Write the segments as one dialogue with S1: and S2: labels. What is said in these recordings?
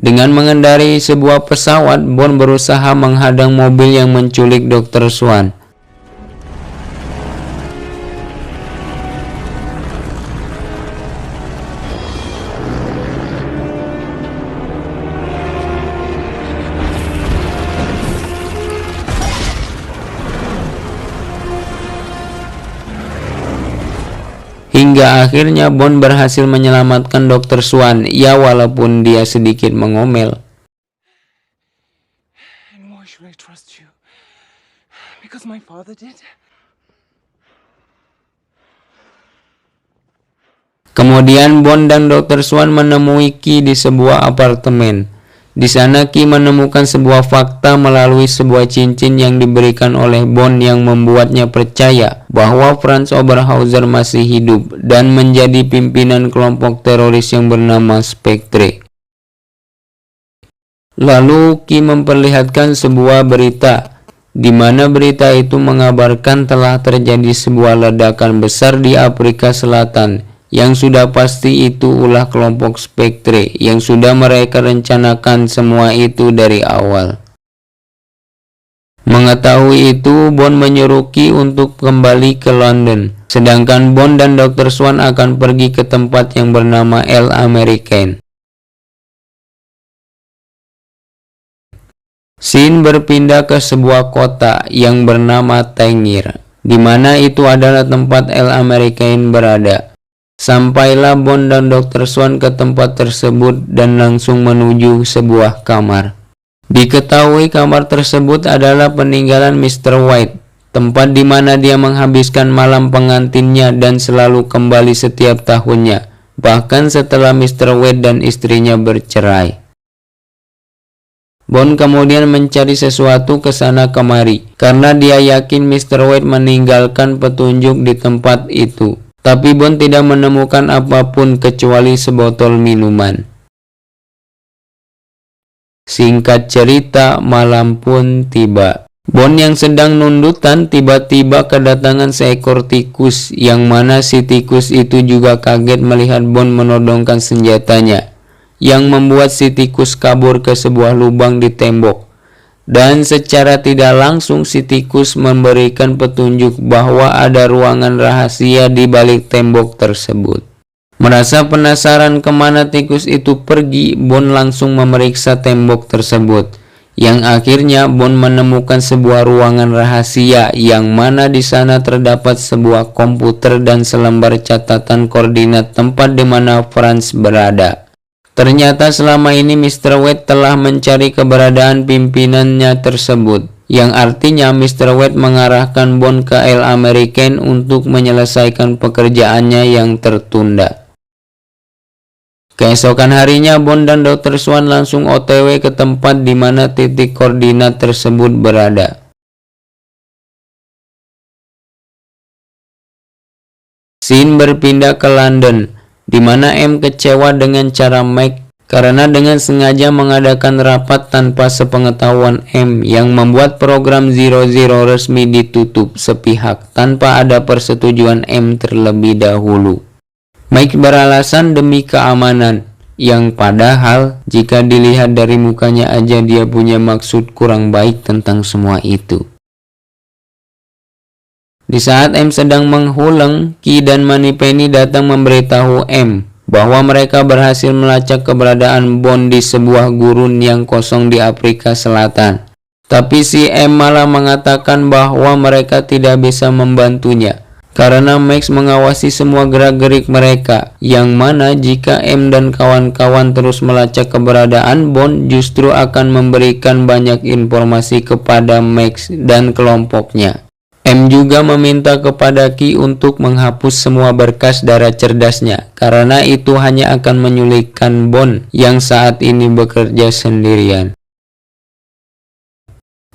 S1: Dengan mengendarai sebuah pesawat, Bond berusaha menghadang mobil yang menculik Dr. Swan. Hingga akhirnya Bond berhasil menyelamatkan Dr. Swan, ya walaupun dia sedikit mengomel.
S2: And why should I trust you? Because my father did?
S1: Kemudian Bond dan Dr. Swan menemui Key di sebuah apartemen. Di sana Key menemukan sebuah fakta melalui sebuah cincin yang diberikan oleh Bond yang membuatnya percaya bahwa Franz Oberhauser masih hidup dan menjadi pimpinan kelompok teroris yang bernama Spectre. Lalu Key memperlihatkan sebuah berita, di mana berita itu mengabarkan telah terjadi sebuah ledakan besar di Afrika Selatan, yang sudah pasti itu ulah kelompok Spectre yang sudah mereka rencanakan semua itu dari awal. Mengetahui itu, Bond menyuruh Key untuk kembali ke London, sedangkan Bond dan Dr. Swan akan pergi ke tempat yang bernama El Americain. Scene berpindah ke sebuah kota yang bernama Tangier, di mana itu adalah tempat El Americain berada. Sampailah Bond dan Dr. Swan ke tempat tersebut dan langsung menuju sebuah kamar. Diketahui kamar tersebut adalah peninggalan Mr. White, tempat di mana dia menghabiskan malam pengantinnya dan selalu kembali setiap tahunnya, bahkan setelah Mr. White dan istrinya bercerai. Bond kemudian mencari sesuatu ke sana kemari, karena dia yakin Mr. White meninggalkan petunjuk di tempat itu. Tapi Bond tidak menemukan apapun kecuali sebotol minuman. Singkat cerita, malam pun tiba. Bond yang sedang nundutan tiba-tiba kedatangan seekor tikus, yang mana si tikus itu juga kaget melihat Bond menodongkan senjatanya, yang membuat si tikus kabur ke sebuah lubang di tembok. Dan secara tidak langsung si tikus memberikan petunjuk bahwa ada ruangan rahasia di balik tembok tersebut. Merasa penasaran kemana tikus itu pergi, Bond langsung memeriksa tembok tersebut, yang akhirnya Bond menemukan sebuah ruangan rahasia yang mana di sana terdapat sebuah komputer dan selembar catatan koordinat tempat di mana Franz berada. Ternyata selama ini Mr. White telah mencari keberadaan pimpinannya tersebut, yang artinya Mr. White mengarahkan Bond ke El Americain untuk menyelesaikan pekerjaannya yang tertunda. Keesokan harinya Bond dan Dr. Swan langsung OTW ke tempat di mana titik koordinat tersebut berada. Scene berpindah ke London, di mana M kecewa dengan cara Mike karena dengan sengaja mengadakan rapat tanpa sepengetahuan M, yang membuat program 00 resmi ditutup sepihak tanpa ada persetujuan M terlebih dahulu. Mike beralasan demi keamanan, yang padahal jika dilihat dari mukanya aja dia punya maksud kurang baik tentang semua itu. Di saat M sedang menghulang, Key dan Moneypenny datang memberitahu M bahwa mereka berhasil melacak keberadaan Bond di sebuah gurun yang kosong di Afrika Selatan. Tapi si M malah mengatakan bahwa mereka tidak bisa membantunya, karena Max mengawasi semua gerak-gerik mereka, yang mana jika M dan kawan-kawan terus melacak keberadaan Bond justru akan memberikan banyak informasi kepada Max dan kelompoknya. M juga meminta kepada Key untuk menghapus semua berkas darah cerdasnya, karena itu hanya akan menyulitkan Bond yang saat ini bekerja sendirian.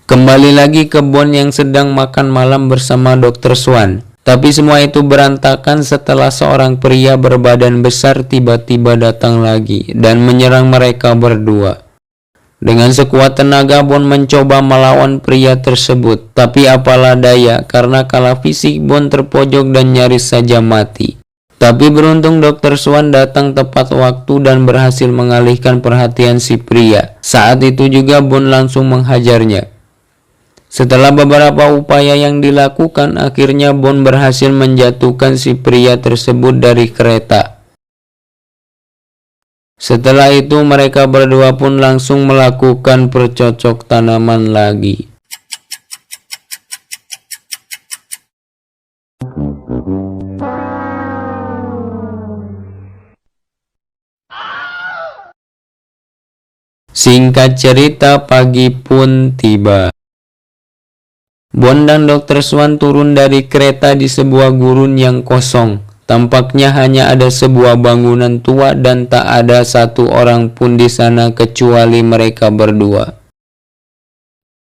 S1: Kembali lagi ke Bond yang sedang makan malam bersama Dr. Swan. Tapi semua itu berantakan setelah seorang pria berbadan besar tiba-tiba datang lagi dan menyerang mereka berdua. Dengan sekuat tenaga Bond mencoba melawan pria tersebut, tapi apalah daya karena kalah fisik Bond terpojok dan nyaris saja mati. Tapi beruntung Dr. Swan datang tepat waktu dan berhasil mengalihkan perhatian si pria. Saat itu juga Bond langsung menghajarnya. Setelah beberapa upaya yang dilakukan, akhirnya Bond berhasil menjatuhkan si pria tersebut dari kereta. Setelah itu mereka berdua pun langsung melakukan percocok tanaman lagi. Singkat cerita, pagi pun tiba. Bond dan Dr. Swan turun dari kereta di sebuah gurun yang kosong. Tampaknya hanya ada sebuah bangunan tua dan tak ada satu orang pun di sana kecuali mereka berdua.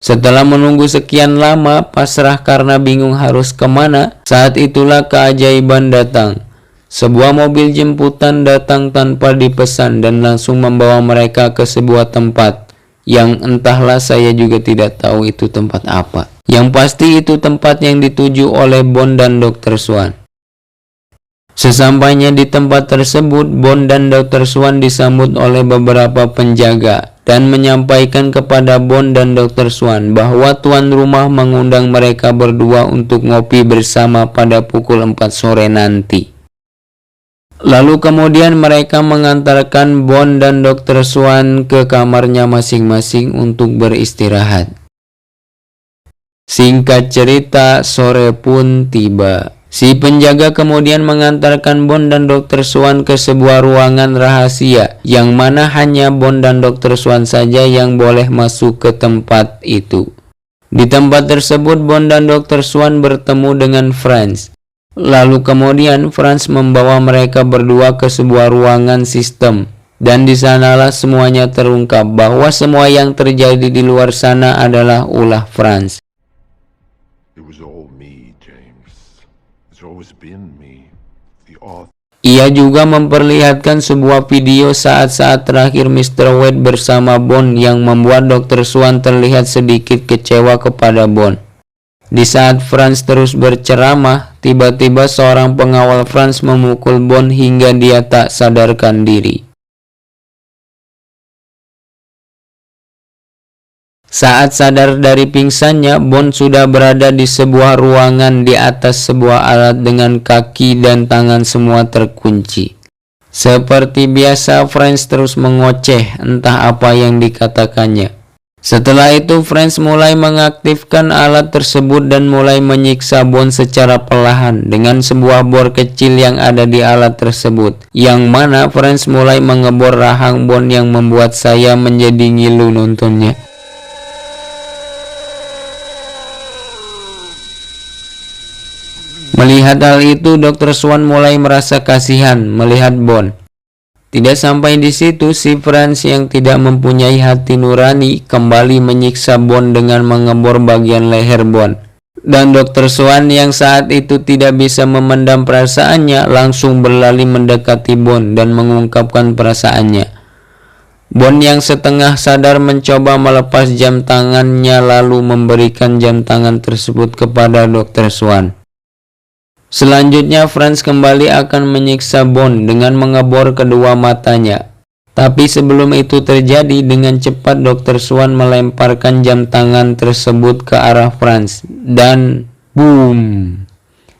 S1: Setelah menunggu sekian lama, pasrah karena bingung harus kemana, saat itulah keajaiban datang. Sebuah mobil jemputan datang tanpa dipesan dan langsung membawa mereka ke sebuah tempat yang entahlah, saya juga tidak tahu itu tempat apa. Yang pasti itu tempat yang dituju oleh Bond dan Dr. Swan. Sesampainya di tempat tersebut, Bond dan Dr. Swan disambut oleh beberapa penjaga dan menyampaikan kepada Bond dan Dr. Swan bahwa tuan rumah mengundang mereka berdua untuk ngopi bersama pada pukul 4 sore nanti. Lalu kemudian mereka mengantarkan Bond dan Dr. Swan ke kamarnya masing-masing untuk beristirahat. Singkat cerita, sore pun tiba. Si penjaga kemudian mengantarkan Bond dan Dr. Swan ke sebuah ruangan rahasia, yang mana hanya Bond dan Dr. Swan saja yang boleh masuk ke tempat itu. Di tempat tersebut, Bond dan Dr. Swan bertemu dengan Franz. Lalu kemudian Franz membawa mereka berdua ke sebuah ruangan sistem, dan di sanalah semuanya terungkap bahwa semua yang terjadi di luar sana adalah ulah Franz.
S3: It was all me, James. It's always been me, the author.
S1: Ia juga memperlihatkan sebuah video saat-saat terakhir Mr. Wade bersama Bond yang membuat Dr. Swan terlihat sedikit kecewa kepada Bond. Di saat Franz terus berceramah, tiba-tiba seorang pengawal Franz memukul Bond hingga dia tak sadarkan diri. Saat sadar dari pingsannya, Bond sudah berada di sebuah ruangan di atas sebuah alat dengan kaki dan tangan semua terkunci. Seperti biasa, Franz terus mengoceh entah apa yang dikatakannya. Setelah itu Franz mulai mengaktifkan alat tersebut dan mulai menyiksa Bond secara perlahan dengan sebuah bor kecil yang ada di alat tersebut, yang mana Franz mulai mengebor rahang Bond yang membuat saya menjadi ngilu nontonnya. Melihat hal itu, Dr. Swan mulai merasa kasihan melihat Bond. Tidak sampai di situ, si Franz yang tidak mempunyai hati nurani kembali menyiksa Bond dengan mengebor bagian leher Bond. Dan Dr. Swan yang saat itu tidak bisa memendam perasaannya langsung berlari mendekati Bond dan mengungkapkan perasaannya. Bond yang setengah sadar mencoba melepas jam tangannya lalu memberikan jam tangan tersebut kepada Dr. Swan. Selanjutnya Franz kembali akan menyiksa Bond dengan mengebor kedua matanya. Tapi sebelum itu terjadi, dengan cepat Dr. Swan melemparkan jam tangan tersebut ke arah Franz dan boom.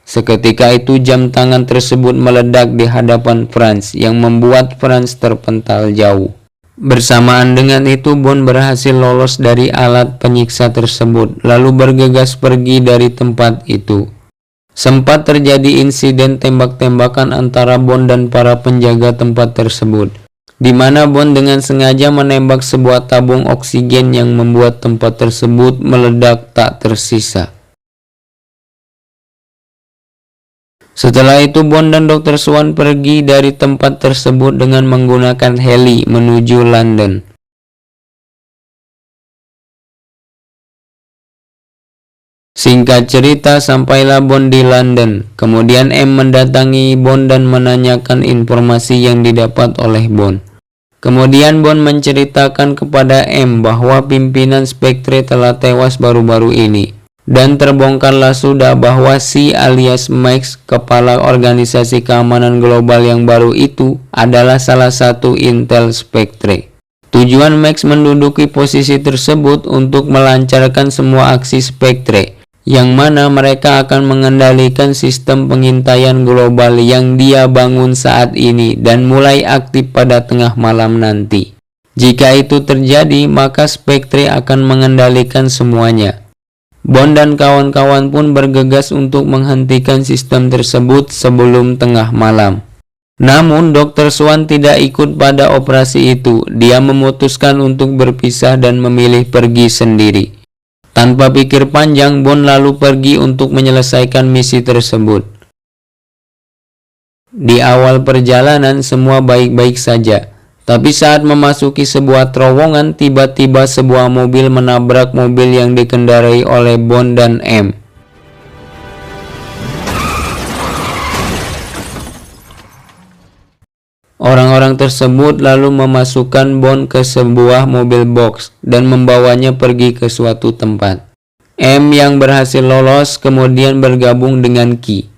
S1: Seketika itu jam tangan tersebut meledak di hadapan Franz yang membuat Franz terpental jauh. Bersamaan dengan itu Bond berhasil lolos dari alat penyiksa tersebut lalu bergegas pergi dari tempat itu. Sempat terjadi insiden tembak-tembakan antara Bond dan para penjaga tempat tersebut, di mana Bond dengan sengaja menembak sebuah tabung oksigen yang membuat tempat tersebut meledak tak tersisa. Setelah itu Bond dan Dr. Swan pergi dari tempat tersebut dengan menggunakan heli menuju London. Singkat cerita, sampailah Bond di London. Kemudian M mendatangi Bond dan menanyakan informasi yang didapat oleh Bond. Kemudian Bond menceritakan kepada M bahwa pimpinan Spectre telah tewas baru-baru ini. Dan terbongkarlah sudah bahwa si alias Max, kepala organisasi keamanan global yang baru itu, adalah salah satu intel Spectre. Tujuan Max menduduki posisi tersebut untuk melancarkan semua aksi Spectre, yang mana mereka akan mengendalikan sistem pengintaian global yang dia bangun saat ini dan mulai aktif pada tengah malam nanti. Jika itu terjadi, maka Spectre akan mengendalikan semuanya. Bond dan kawan-kawan pun bergegas untuk menghentikan sistem tersebut sebelum tengah malam. Namun Dr. Swan tidak ikut pada operasi itu. Dia memutuskan untuk berpisah dan memilih pergi sendiri. Tanpa pikir panjang, Bond lalu pergi untuk menyelesaikan misi tersebut. Di awal perjalanan semua baik-baik saja. Tapi saat memasuki sebuah terowongan, tiba-tiba sebuah mobil menabrak mobil yang dikendarai oleh Bond dan M. Orang-orang tersebut lalu memasukkan Bond ke sebuah mobil box dan membawanya pergi ke suatu tempat. M yang berhasil lolos kemudian bergabung dengan Key.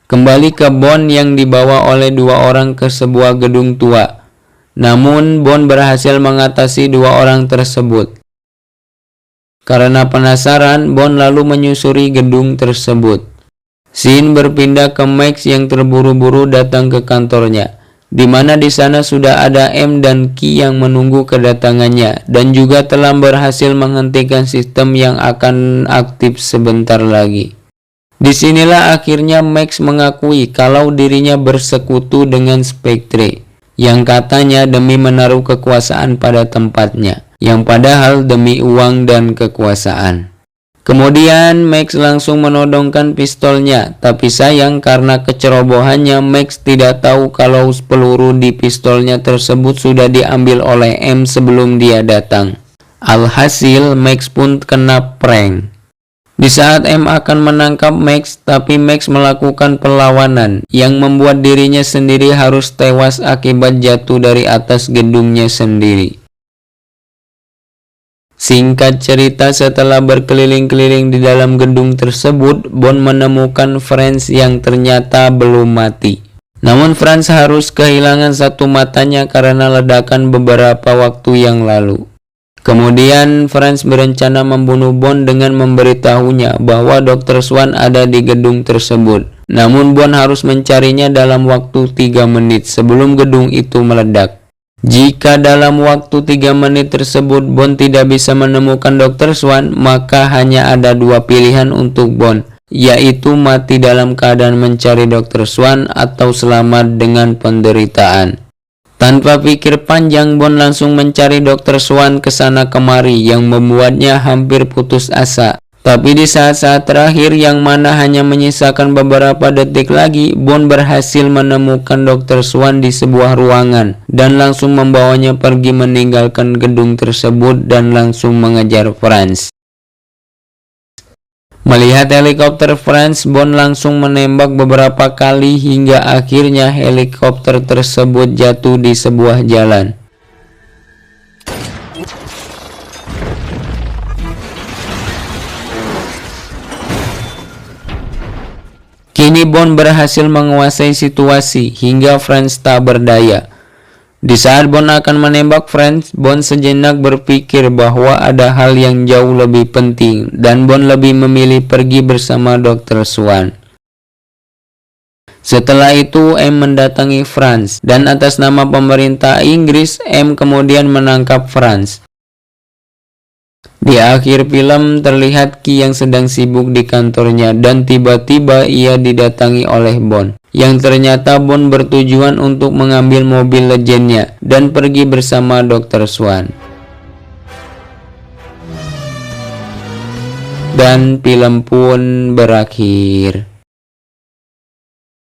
S1: Kembali ke Bond yang dibawa oleh dua orang ke sebuah gedung tua. Namun Bond berhasil mengatasi dua orang tersebut. Karena penasaran, Bond lalu menyusuri gedung tersebut. Scene berpindah ke Max yang terburu-buru datang ke kantornya, di mana di sana sudah ada M dan Key yang menunggu kedatangannya dan juga telah berhasil menghentikan sistem yang akan aktif sebentar lagi. Disinilah akhirnya Max mengakui kalau dirinya bersekutu dengan Spectre, yang katanya demi menaruh kekuasaan pada tempatnya, yang padahal demi uang dan kekuasaan. Kemudian Max langsung menodongkan pistolnya, tapi sayang karena kecerobohannya Max tidak tahu kalau peluru di pistolnya tersebut sudah diambil oleh M sebelum dia datang. Alhasil Max pun kena prank. Di saat M akan menangkap Max, tapi Max melakukan perlawanan yang membuat dirinya sendiri harus tewas akibat jatuh dari atas gedungnya sendiri. Singkat cerita, setelah berkeliling-keliling di dalam gedung tersebut, Bond menemukan Franz yang ternyata belum mati. Namun Franz harus kehilangan satu matanya karena ledakan beberapa waktu yang lalu. Kemudian Franz berencana membunuh Bond dengan memberitahunya bahwa Dr. Swan ada di gedung tersebut. Namun Bond harus mencarinya dalam waktu 3 menit sebelum gedung itu meledak. Jika dalam waktu 3 menit tersebut Bond tidak bisa menemukan Dr. Swan, maka hanya ada 2 pilihan untuk Bond, yaitu mati dalam keadaan mencari Dr. Swan atau selamat dengan penderitaan. Tanpa pikir panjang, Bond langsung mencari Dr. Swan ke sana kemari yang membuatnya hampir putus asa. Tapi di saat-saat terakhir yang mana hanya menyisakan beberapa detik lagi, Bond berhasil menemukan Dr. Swan di sebuah ruangan dan langsung membawanya pergi meninggalkan gedung tersebut dan langsung mengejar Franz. Melihat helikopter Franz, Bond langsung menembak beberapa kali hingga akhirnya helikopter tersebut jatuh di sebuah jalan. Kini Bond berhasil menguasai situasi hingga Franz tak berdaya. Di saat Bond akan menembak Franz, Bond sejenak berpikir bahwa ada hal yang jauh lebih penting dan Bond lebih memilih pergi bersama Dr. Swan. Setelah itu M mendatangi Franz dan atas nama pemerintah Inggris, M kemudian menangkap Franz. Di akhir film terlihat Key yang sedang sibuk di kantornya dan tiba-tiba ia didatangi oleh Bond, yang ternyata Bond bertujuan untuk mengambil mobil legendnya dan pergi bersama Dr. Swan. Dan film pun berakhir.